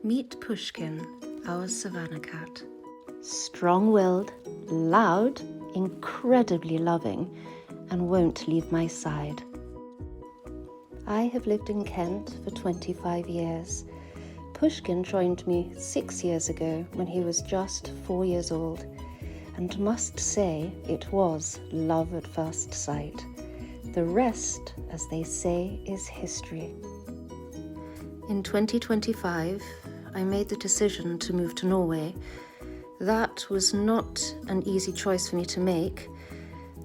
Meet Pushkin, our Savannah cat. Strong-willed, loud, incredibly loving, and won't leave my side. I have lived in Kent for 25 years. Pushkin joined me 6 years ago when he was just 4 years old, and must say it was love at first sight. The rest, as they say, is history. In 2025, I made the decision to move to Norway. That was not an easy choice for me to make.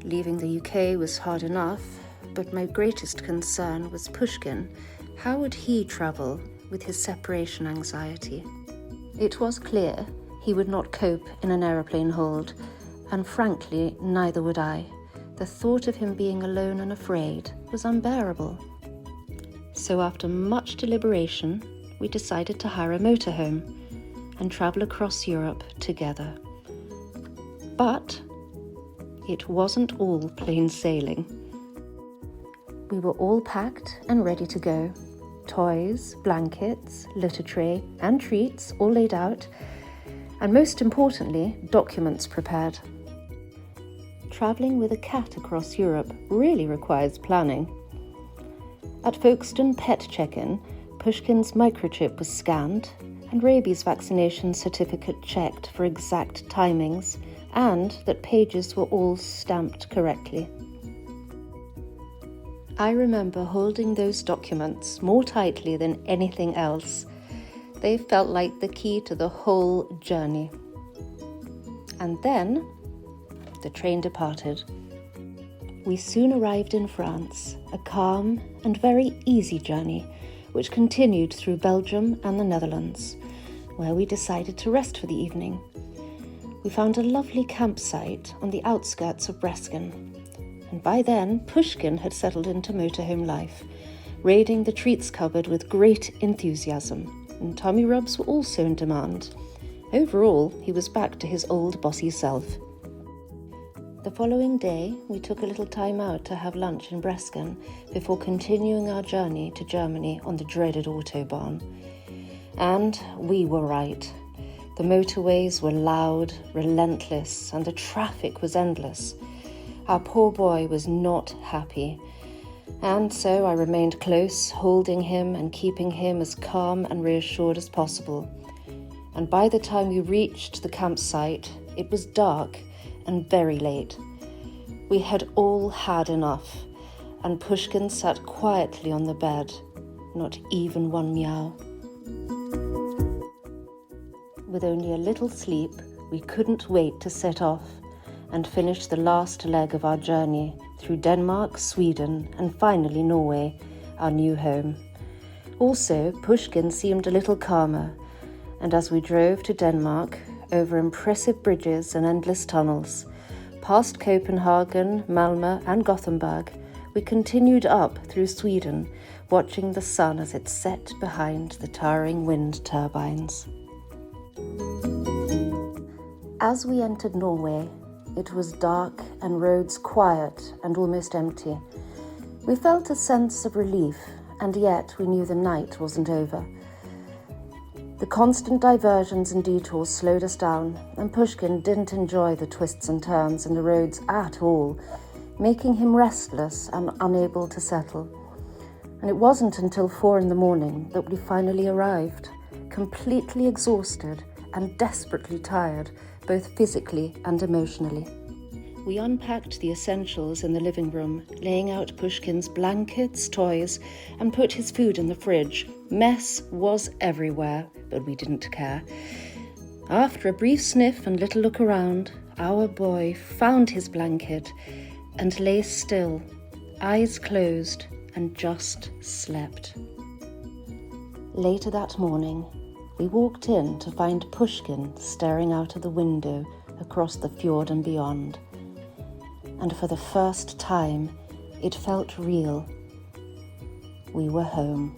Leaving the UK was hard enough, but my greatest concern was Pushkin. How would he travel with his separation anxiety? It was clear he would not cope in an aeroplane hold, and frankly, neither would I. The thought of him being alone and afraid was unbearable. So after much deliberation, we decided to hire a motorhome and travel across Europe together. But it wasn't all plain sailing. We were all packed and ready to go. Toys, blankets, litter tray and treats all laid out, and most importantly, documents prepared. Travelling with a cat across Europe really requires planning. At Folkestone Pet Check-in, Pushkin's microchip was scanned and rabies vaccination certificate checked for exact timings and that pages were all stamped correctly. I remember holding those documents more tightly than anything else. They felt like the key to the whole journey. And then the train departed. We soon arrived in France, a calm and very easy journey, which continued through Belgium and the Netherlands, where we decided to rest for the evening. We found a lovely campsite on the outskirts of Breskens, and by then Pushkin had settled into motorhome life, raiding the treats cupboard with great enthusiasm, and tummy rubs were also in demand. Overall, he was back to his old bossy self. The following day, we took a little time out to have lunch in Breskens before continuing our journey to Germany on the dreaded autobahn. And we were right. The motorways were loud, relentless, and the traffic was endless. Our poor boy was not happy. And so I remained close, holding him and keeping him as calm and reassured as possible. And by the time we reached the campsite, it was dark and very late. We had all had enough, and Pushkin sat quietly on the bed, not even one meow. With only a little sleep, we couldn't wait to set off and finish the last leg of our journey through Denmark, Sweden, and finally Norway, our new home. Also, Pushkin seemed a little calmer, and as we drove to Denmark, over impressive bridges and endless tunnels, past Copenhagen, Malmö and Gothenburg, we continued up through Sweden, watching the sun as it set behind the towering wind turbines. As we entered Norway, it was dark and roads quiet and almost empty. We felt a sense of relief, and yet we knew the night wasn't over. The constant diversions and detours slowed us down, and Pushkin didn't enjoy the twists and turns in the roads at all, making him restless and unable to settle. And it wasn't until 4 a.m. that we finally arrived, completely exhausted and desperately tired, both physically and emotionally. We unpacked the essentials in the living room, laying out Pushkin's blankets, toys, and put his food in the fridge. Mess was everywhere, but we didn't care. After a brief sniff and little look around, our boy found his blanket and lay still, eyes closed, and just slept. Later that morning, we walked in to find Pushkin staring out of the window across the fjord and beyond. And for the first time, it felt real. We were home.